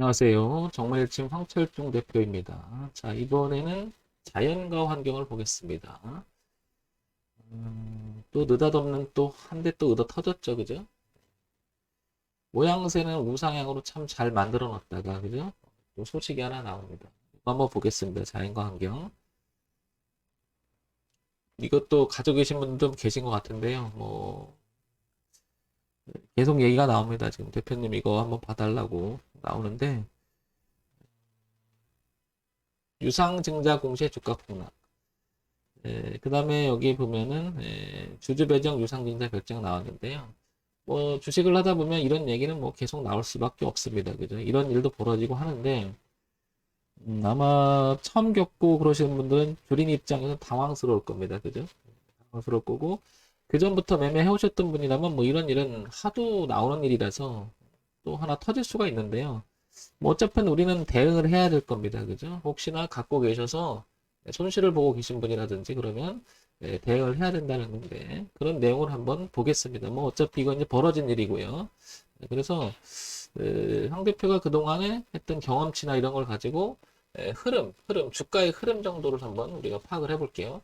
안녕하세요. 정말일침 황철중 대표입니다. 자, 이번에는 자연과 환경을 보겠습니다. 또 느닷없는 또 한 대 또 얻어 터졌죠, 그죠? 모양새는 우상향으로 참 잘 만들어 놨다가, 그죠? 또 소식이 하나 나옵니다. 이거 한번 보겠습니다. 자연과 환경. 이것도 가지고 계신 분도 계신 것 같은데요. 뭐, 계속 얘기가 나옵니다. 지금 대표님 이거 한번 봐달라고 나오는데, 유상증자 공시의 주가 폭락. 그 다음에 여기 보면은 주주 배정 유상증자 결정 나왔는데요. 뭐 주식을 하다 보면 이런 얘기는 뭐 계속 나올 수밖에 없습니다. 그죠? 이런 일도 벌어지고 하는데 아마 처음 겪고 그러시는 분들은 주린 입장에서 당황스러울 겁니다. 그죠? 당황스러울 거고 그 전부터 매매해 오셨던 분이라면 뭐 이런 일은 하도 나오는 일이라서 또 하나 터질 수가 있는데요. 뭐 어차피 우리는 대응을 해야 될 겁니다. 그죠? 혹시나 갖고 계셔서 손실을 보고 계신 분이라든지 그러면 대응을 해야 된다는 건데 그런 내용을 한번 보겠습니다. 뭐 어차피 이건 이제 벌어진 일이고요. 그래서 황 대표가 그동안에 했던 경험치나 이런 걸 가지고 주가의 흐름 정도를 한번 우리가 파악을 해볼게요.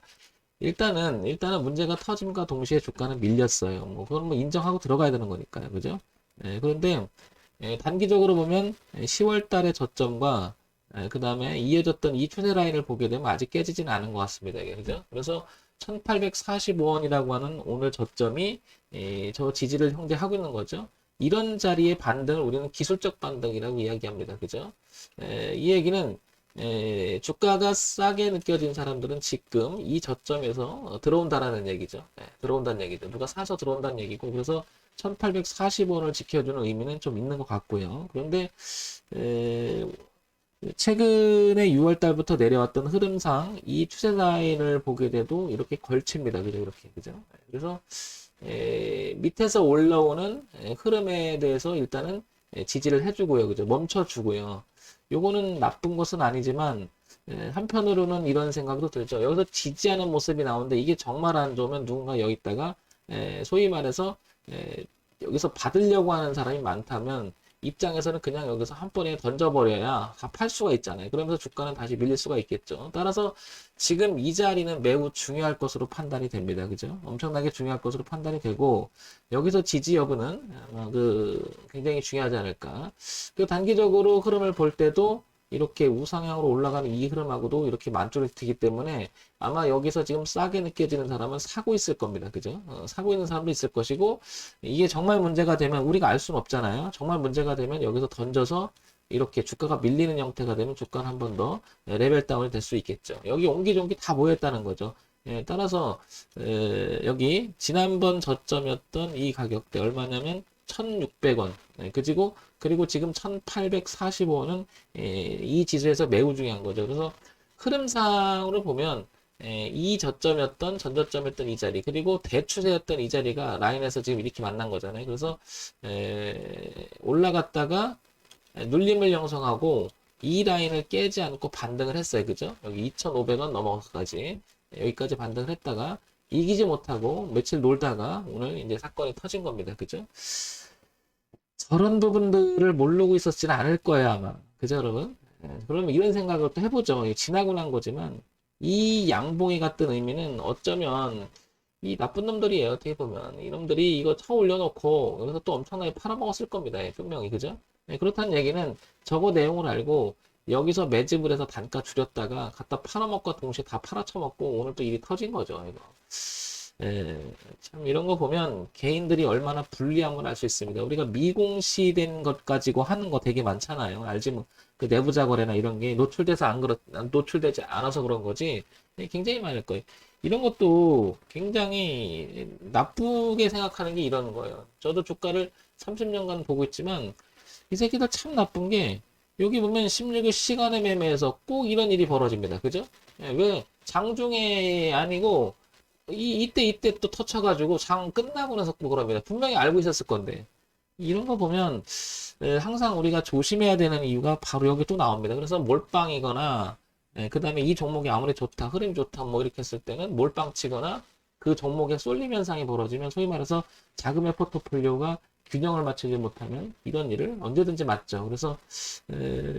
일단은 문제가 터짐과 동시에 주가는 밀렸어요. 뭐 그건 뭐 인정하고 들어가야 되는 거니까요. 그죠? 그런데 단기적으로 보면 10월 달의 저점과 그 다음에 이어졌던 이 추세 라인을 보게 되면 아직 깨지지는 않은 것 같습니다. 이게, 그죠? 그래서 1845원이라고 하는 오늘 저점이 저 지지를 형성하고 있는 거죠. 이런 자리의 반등을 우리는 기술적 반등이라고 이야기합니다. 그죠? 이 얘기는 주가가 싸게 느껴진 사람들은 지금 이 저점에서 들어온다라는 얘기죠. 들어온다는 얘기죠. 누가 사서 들어온다는 얘기고 그래서 1840원을 지켜주는 의미는 좀 있는 것 같고요. 그런데 에, 최근에 6월 달부터 내려왔던 흐름상 이 추세 라인을 보게 돼도 이렇게 걸칩니다. 그죠? 이렇게 그죠? 그래서 밑에서 올라오는 흐름에 대해서 일단은 지지를 해주고요. 그죠? 멈춰주고요. 요거는 나쁜 것은 아니지만 한편으로는 이런 생각도 들죠. 여기서 지지하는 모습이 나오는데 이게 정말 안 좋으면 누군가 여기다가 소위 말해서 에, 여기서 받으려고 하는 사람이 많다면 입장에서는 그냥 여기서 한 번에 던져버려야 다 팔 수가 있잖아요. 그러면서 주가는 다시 밀릴 수가 있겠죠. 따라서 지금 이 자리는 매우 중요할 것으로 판단이 됩니다. 그죠? 엄청나게 중요할 것으로 판단이 되고 여기서 지지 여부는 굉장히 중요하지 않을까. 그 단기적으로 흐름을 볼 때도 이렇게 우상향으로 올라가는 이 흐름하고도 이렇게 만족이 되기 때문에 아마 여기서 지금 싸게 느껴지는 사람은 사고 있을 겁니다. 그죠? 사고 있는 사람도 있을 것이고 이게 정말 문제가 되면 우리가 알 수는 없잖아요. 정말 문제가 되면 여기서 던져서 이렇게 주가가 밀리는 형태가 되면 주가는 한 번 더 레벨 다운이 될 수 있겠죠. 여기 옹기종기 다 모였다는 거죠. 따라서 여기 지난번 저점이었던 이 가격대 얼마냐면 1,600원. 그리고 지금 1,845원은 이 지수에서 매우 중요한 거죠. 그래서 흐름상으로 보면 이 저점이었던 전저점이었던 이 자리 그리고 대추세였던 이 자리가 라인에서 지금 이렇게 만난 거잖아요. 그래서 올라갔다가 눌림을 형성하고 이 라인을 깨지 않고 반등을 했어요. 그죠? 여기 2,500원 넘어가까지 여기까지 반등을 했다가 이기지 못하고 며칠 놀다가 오늘 이제 사건이 터진 겁니다. 그죠? 저런 부분들을 모르고 있었지는 않을 거예요, 아마. 그죠, 여러분? 그러면 이런 생각을 또 해보죠. 지나고 난 거지만, 이 양봉이 같은 의미는 어쩌면, 이 나쁜 놈들이에요, 어떻게 보면. 이놈들이 이거 쳐 올려놓고, 여기서 또 엄청나게 팔아먹었을 겁니다, 분명히, 그죠? 그렇다는 얘기는, 저거 내용을 알고, 여기서 매집을 해서 단가 줄였다가, 갖다 팔아먹고 동시에 다 팔아쳐먹고, 오늘 또 일이 터진 거죠, 이거. 참 이런 거 보면 개인들이 얼마나 불리한 걸 알 수 있습니다. 우리가 미공시된 것 가지고 하는 거 되게 많잖아요. 알지 뭐, 그 내부자 거래나 이런 게 노출되지 않아서 그런 거지. 굉장히 많을 거예요. 이런 것도 굉장히 나쁘게 생각하는 게 이런 거예요. 저도 주가를 30년간 보고 있지만 이 새끼들 참 나쁜 게 여기 보면 16일 시간의 매매에서 꼭 이런 일이 벌어집니다. 그죠? 왜 장중에 아니고 이때 또 터쳐가지고 장 끝나고 나서 또 그럽니다. 분명히 알고 있었을 건데. 이런 거 보면 항상 우리가 조심해야 되는 이유가 바로 여기 또 나옵니다. 그래서 몰빵이거나 그 다음에 이 종목이 아무리 좋다, 흐름이 좋다 뭐 이렇게 했을 때는 몰빵 치거나 그 종목에 쏠림 현상이 벌어지면 소위 말해서 자금의 포트폴리오가 균형을 맞추지 못하면 이런 일을 언제든지 맞죠. 그래서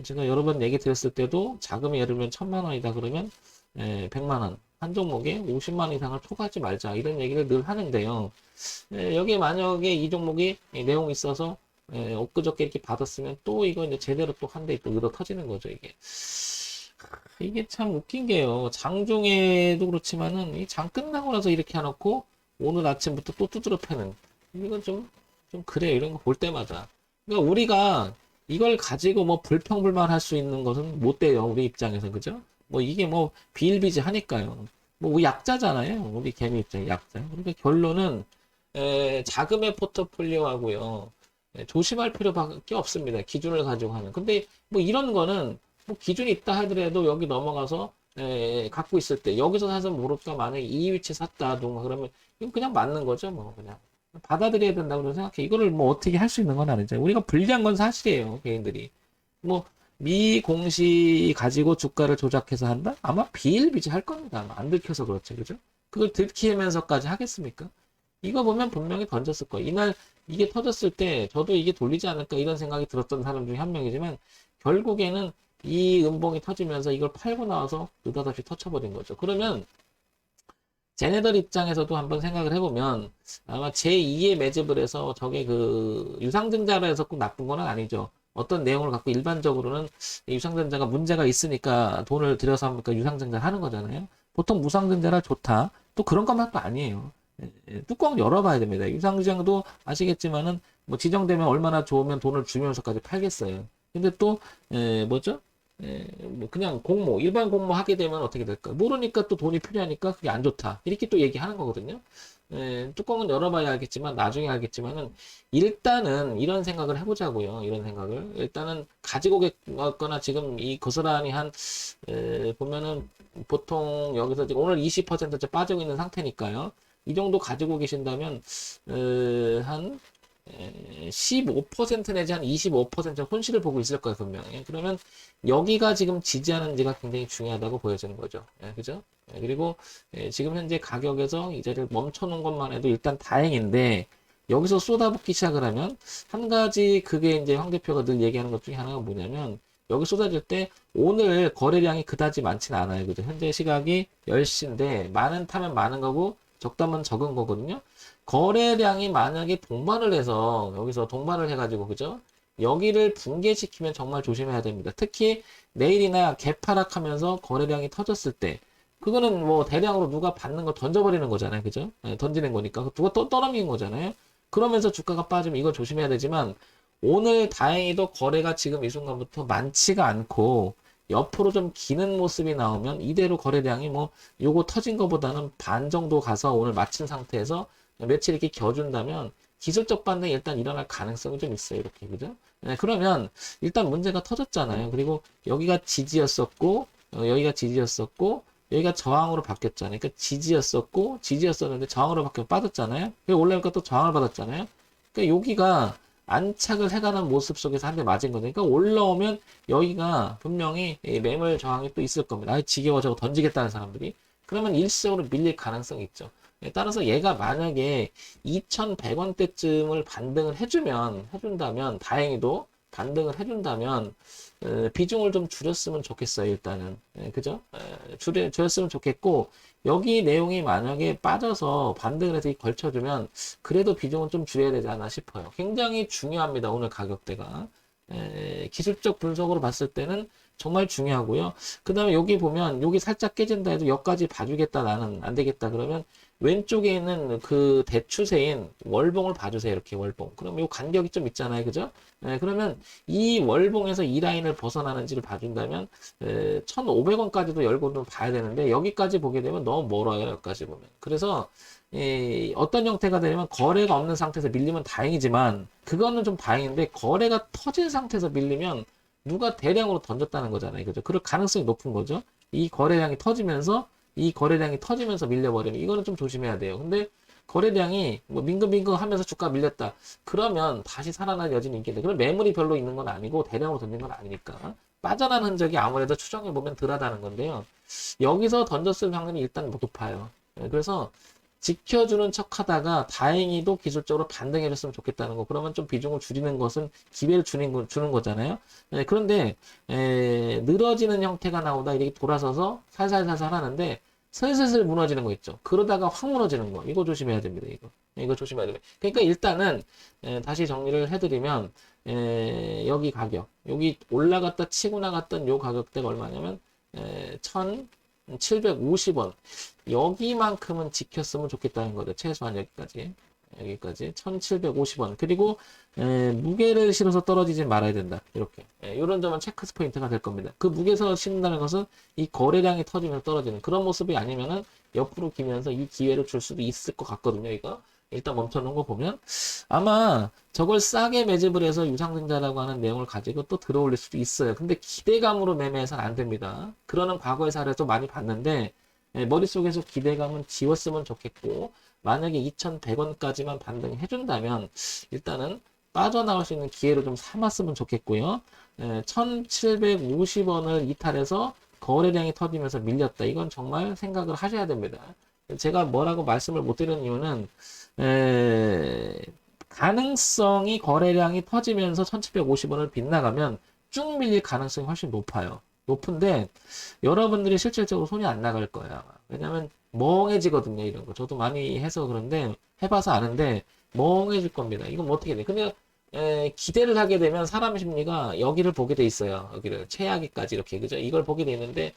제가 여러 번 얘기 드렸을 때도 자금이 예를 들면 1,000만 원이다 그러면 100만 원, 한 종목에 50만 원 이상을 초과하지 말자 이런 얘기를 늘 하는데요. 여기에 만약에 이 종목이 내용이 있어서 엊그저께 이렇게 받았으면 또 이거 이제 제대로 또 한 대 또 얻어 터지는 거죠, 이게 참 웃긴 게요. 장중에도 그렇지만은 이 장 끝나고 나서 이렇게 해놓고 오늘 아침부터 또 두드려 패는 이건 좀 그래요. 이런 거 볼 때마다. 그러니까 우리가 이걸 가지고 뭐 불평불만 할 수 있는 것은 못 돼요. 우리 입장에서 그죠? 뭐 이게 뭐 비일비재하니까요. 뭐 우리 약자잖아요. 우리 개미 입장에 약자. 그러니까 결론은 자금의 포트폴리오하고요. 조심할 필요밖에 없습니다. 기준을 가지고 하는. 근데 뭐 이런 거는 뭐 기준이 있다 하더라도 여기 넘어가서 갖고 있을 때 여기서 사서 모를까 만약에 이 위치 샀다던가 그러면 이건 그냥 맞는 거죠. 뭐 그냥 받아들여야 된다고 생각해. 이거를 뭐 어떻게 할 수 있는 건 아니죠. 우리가 불리한 건 사실이에요. 개인들이. 뭐 미공시 가지고 주가를 조작해서 한다? 아마 비일비재할 겁니다. 아마 안 들켜서 그렇죠. 그죠? 그걸 들키면서까지 하겠습니까? 이거 보면 분명히 던졌을 거예요. 이날 이게 터졌을 때 저도 이게 돌리지 않을까 이런 생각이 들었던 사람 중에 한 명이지만 결국에는 이 음봉이 터지면서 이걸 팔고 나와서 느닷없이 터쳐버린 거죠. 그러면 쟤네들 입장에서도 한번 생각을 해보면 아마 제2의 매집을 해서 저게 그 유상증자로 해서 꼭 나쁜 건 아니죠. 어떤 내용을 갖고 일반적으로는 유상증자가 문제가 있으니까 돈을 들여서 하니까 유상증자를 하는 거잖아요. 보통 무상증자라 좋다. 또 그런 것만 또 아니에요. 뚜껑 열어봐야 됩니다. 유상증자도 아시겠지만은 뭐 지정되면 얼마나 좋으면 돈을 주면서까지 팔겠어요. 근데 또 뭐죠? 뭐 그냥 공모, 일반 공모 하게 되면 어떻게 될까? 모르니까 또 돈이 필요하니까 그게 안 좋다. 이렇게 또 얘기하는 거거든요. 뚜껑은 열어봐야 알겠지만, 나중에 알겠지만은, 일단은 이런 생각을 해보자고요. 이런 생각을. 일단은 가지고 계거나 지금 이 고스란히 보면은 보통 여기서 지금 오늘 20%째 빠지고 있는 상태니까요. 이 정도 가지고 계신다면, 한 15% 내지 한 25% 손실을 보고 있을 거예요, 분명히. 그러면 여기가 지금 지지하는지가 굉장히 중요하다고 보여지는 거죠. 그죠? 그리고 지금 현재 가격에서 이 자리를 멈춰놓은 것만 해도 일단 다행인데 여기서 쏟아붓기 시작을 하면 한 가지 그게 이제 황 대표가 늘 얘기하는 것 중에 하나가 뭐냐면 여기 쏟아질 때 오늘 거래량이 그다지 많지는 않아요. 그죠? 현재 시각이 10시인데 많은 타면 많은 거고 적다면 적은 거거든요. 거래량이 만약에 동반을 해서 여기서 동반을 해가지고 그죠? 여기를 붕괴시키면 정말 조심해야 됩니다. 특히 내일이나 개파락하면서 거래량이 터졌을 때 그거는 뭐 대량으로 누가 받는 거 던져버리는 거잖아요. 그죠? 던지는 거니까 누가 또 떠넘기는 거잖아요. 그러면서 주가가 빠지면 이걸 조심해야 되지만 오늘 다행히도 거래가 지금 이 순간부터 많지가 않고 옆으로 좀 기는 모습이 나오면 이대로 거래량이 뭐 요거 터진 거보다는 반 정도 가서 오늘 마친 상태에서 며칠 이렇게 겨준다면 기술적 반등이 일단 일어날 가능성이 좀 있어요. 이렇게 그죠? 그러면 일단 문제가 터졌잖아요. 그리고 여기가 지지였었고 여기가 지지였었고 여기가 저항으로 바뀌었잖아요. 그러니까 지지였었고 지지였었는데 저항으로 바뀌어 빠졌잖아요. 올라오니까 또 저항을 받았잖아요. 그러니까 여기가 안착을 해가는 모습 속에서 한 대 맞은 거죠. 그러니까 올라오면 여기가 분명히 매물 저항이 또 있을 겁니다. 아, 지겨워져 던지겠다는 사람들이. 그러면 일시적으로 밀릴 가능성이 있죠. 따라서 얘가 만약에 2,100원대쯤을 반등을 해준다면, 다행히도 반등을 해준다면, 비중을 좀 줄였으면 좋겠어요, 일단은. 그죠? 줄였으면 좋겠고, 여기 내용이 만약에 빠져서 반등을 해서 걸쳐주면, 그래도 비중은 좀 줄여야 되지 않나 싶어요. 굉장히 중요합니다, 오늘 가격대가. 기술적 분석으로 봤을 때는 정말 중요하고요. 그 다음에 여기 보면, 여기 살짝 깨진다 해도 여기까지 봐주겠다, 나는 안 되겠다. 그러면 왼쪽에 있는 그 대추세인 월봉을 봐주세요. 이렇게 월봉. 그럼 요 간격이 좀 있잖아요. 그죠? 그러면 이 월봉에서 이 라인을 벗어나는지를 봐준다면 1,500원까지도 열고 좀 봐야 되는데 여기까지 보게 되면 너무 멀어요. 여기까지 보면. 그래서 어떤 형태가 되냐면 거래가 없는 상태에서 밀리면 다행이지만 그거는 좀 다행인데 거래가 터진 상태에서 밀리면 누가 대량으로 던졌다는 거잖아요. 그죠? 그럴 가능성이 높은 거죠. 이 거래량이 터지면서 밀려버리면 이거는 좀 조심해야 돼요. 근데 거래량이 뭐 민금민금 하면서 주가 밀렸다. 그러면 다시 살아날 여지는 있겠네. 그럼 매물이 별로 있는 건 아니고 대량으로 던진 건 아니니까 빠져난 흔적이 아무래도 추정해 보면 덜하다는 건데요. 여기서 던졌을 확률이 일단 높아요. 그래서 지켜주는 척 하다가 다행히도 기술적으로 반등해줬으면 좋겠다는 거. 그러면 좀 비중을 줄이는 것은 기회를 주는 거잖아요. 그런데, 늘어지는 형태가 나오다 이렇게 돌아서서 살살살살 하는데, 슬슬슬 무너지는 거 있죠. 그러다가 확 무너지는 거. 이거 조심해야 됩니다. 이거 조심해야 됩니다. 그러니까 일단은, 다시 정리를 해드리면, 여기 가격. 여기 올라갔다 치고 나갔던 요 가격대가 얼마냐면, 1,750원. 여기만큼은 지켰으면 좋겠다는 거죠. 최소한 여기까지. 1,750원. 그리고 무게를 실어서 떨어지지 말아야 된다. 이렇게. 이런 점은 체크 포인트가 될 겁니다. 그 무게에서 실는다는 것은 이 거래량이 터지면서 떨어지는 그런 모습이 아니면은 옆으로 기면서 이 기회를 줄 수도 있을 것 같거든요. 이거. 일단 멈춰놓은 거 보면 아마 저걸 싸게 매집을 해서 유상증자라고 하는 내용을 가지고 또 들어올릴 수도 있어요. 근데 기대감으로 매매해서는 안 됩니다. 그러는 과거의 사례도 많이 봤는데 머릿속에서 기대감은 지웠으면 좋겠고 만약에 2,100원까지만 반등해준다면 일단은 빠져나올 수 있는 기회로 좀 삼았으면 좋겠고요. 1,750원을 이탈해서 거래량이 터지면서 밀렸다. 이건 정말 생각을 하셔야 됩니다. 제가 뭐라고 말씀을 못 드리는 이유는 가능성이 거래량이 터지면서 1,750원을 빗나가면 쭉 밀릴 가능성이 훨씬 높아요. 높은데 여러분들이 실질적으로 손이 안 나갈 거예요. 아마. 왜냐면 멍해지거든요. 이런 거. 저도 많이 해서 그런데 해봐서 아는데 멍해질 겁니다. 이건 뭐 어떻게 돼? 근데 기대를 하게 되면 사람 심리가 여기를 보게 돼 있어요. 여기를 최악위까지 이렇게 그죠? 이걸 보게 돼 있는데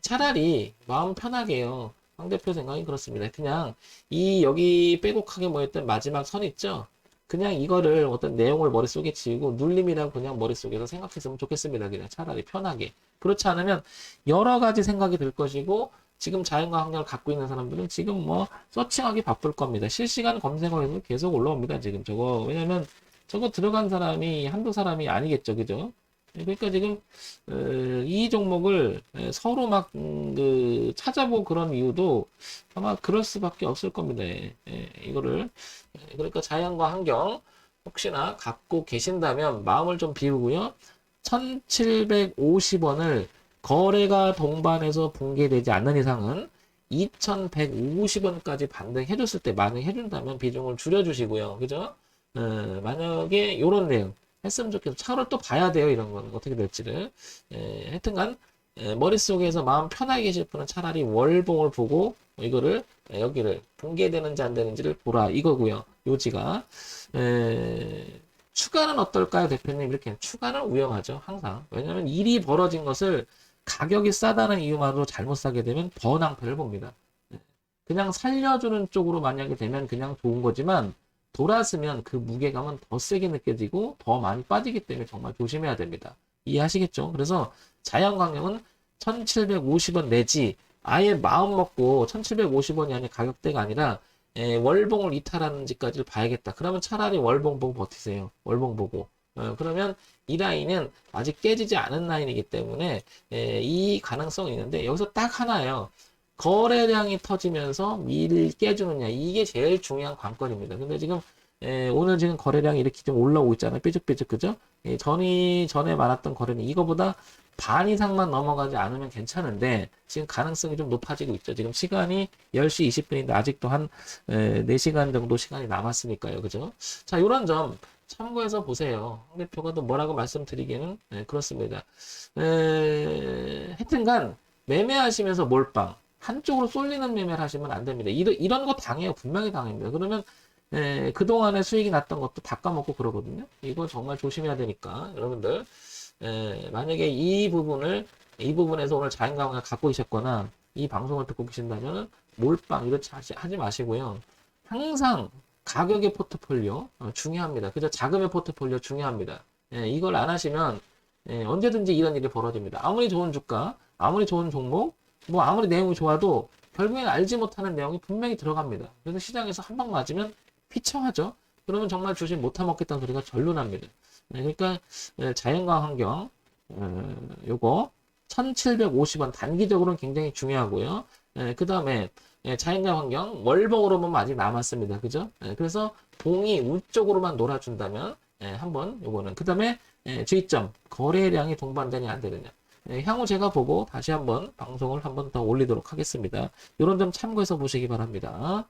차라리 마음 편하게요. 황 대표 생각이 그렇습니다. 그냥 이 여기 빼곡하게 모였던 마지막 선 있죠? 그냥 이거를 어떤 내용을 머릿속에 지우고 눌림이라고 그냥 머릿속에서 생각했으면 좋겠습니다. 그냥 차라리 편하게. 그렇지 않으면 여러 가지 생각이 들 것이고 지금 자연과 환경을 갖고 있는 사람들은 지금 뭐 서칭하기 바쁠 겁니다. 실시간 검색어에도 계속 올라옵니다. 지금 저거. 왜냐면 저거 들어간 사람이 한두 사람이 아니겠죠. 그죠? 그러니까 지금 이 종목을 서로 막 찾아보고 그런 이유도 아마 그럴 수밖에 없을 겁니다. 이거를 그러니까 자연과 환경 혹시나 갖고 계신다면 마음을 좀 비우고요. 1,750원을 거래가 동반해서 붕괴되지 않는 이상은 2,150원까지 반등해줬을 때 반등해준다면 비중을 줄여주시고요. 그죠? 만약에 이런 내용 했으면 좋겠어. 차를 또 봐야 돼요. 이런 건 어떻게 될지를. 하여튼간 머릿속에서 마음 편하게 계실 분은 차라리 월봉을 보고 이거를 여기를 붕괴되는지 안 되는지를 보라 이거고요. 요지가 추가는 어떨까요, 대표님? 이렇게 추가는 위험하죠. 항상. 왜냐하면 일이 벌어진 것을 가격이 싸다는 이유만으로 잘못 사게 되면 번항패를 봅니다. 그냥 살려주는 쪽으로 만약에 되면 그냥 좋은 거지만 돌았으면 그 무게감은 더 세게 느껴지고 더 많이 빠지기 때문에 정말 조심해야 됩니다. 이해하시겠죠? 그래서 자연광역은 1,750원 내지 아예 마음 먹고 1,750원이 아닌 가격대가 아니라 월봉을 이탈하는지까지를 봐야겠다. 그러면 차라리 월봉 보고 버티세요. 월봉 보고. 그러면 이 라인은 아직 깨지지 않은 라인이기 때문에 이 가능성이 있는데 여기서 딱 하나예요. 거래량이 터지면서 미를 깨주느냐 이게 제일 중요한 관건입니다. 근데 지금 오늘 지금 거래량이 이렇게 좀 올라오고 있잖아요. 삐죽삐죽 그죠? 전에 많았던 거래는 이거보다 반 이상만 넘어가지 않으면 괜찮은데 지금 가능성이 좀 높아지고 있죠. 지금 시간이 10시 20분인데 아직도 한 4시간 정도 시간이 남았으니까요. 그죠? 자, 요런 점 참고해서 보세요. 황 대표가 또 뭐라고 말씀드리기는 그렇습니다. 하여튼간 매매하시면서 몰빵 한쪽으로 쏠리는 매매를 하시면 안 됩니다. 이런 거 당해요. 분명히 당합니다. 그러면 그동안에 수익이 났던 것도 다 까먹고 그러거든요. 이거 정말 조심해야 되니까 여러분들 만약에 이 부분에서 오늘 자연감을 갖고 계셨거나 이 방송을 듣고 계신다면 몰빵 이렇게 하지 마시고요. 항상 가격의 포트폴리오 중요합니다. 그죠? 자금의 포트폴리오 중요합니다. 이걸 안 하시면 언제든지 이런 일이 벌어집니다. 아무리 좋은 주가, 아무리 좋은 종목, 뭐 아무리 내용이 좋아도 결국엔 알지 못하는 내용이 분명히 들어갑니다. 그래서 시장에서 한 방 맞으면 휘청하죠. 그러면 정말 주식 못 타먹겠다는 소리가 절로 납니다. 그러니까 자연과 환경 요거 1,750원 단기적으로는 굉장히 중요하고요. 그 다음에 자연과 환경 월봉으로 보면 아직 남았습니다. 그죠? 그래서 봉이 우쪽으로만 놀아준다면 한번 요거는 그 다음에 주의점 거래량이 동반되냐 안 되느냐 향후 제가 보고 다시 한번 방송을 한번 더 올리도록 하겠습니다. 이런 점 참고해서 보시기 바랍니다.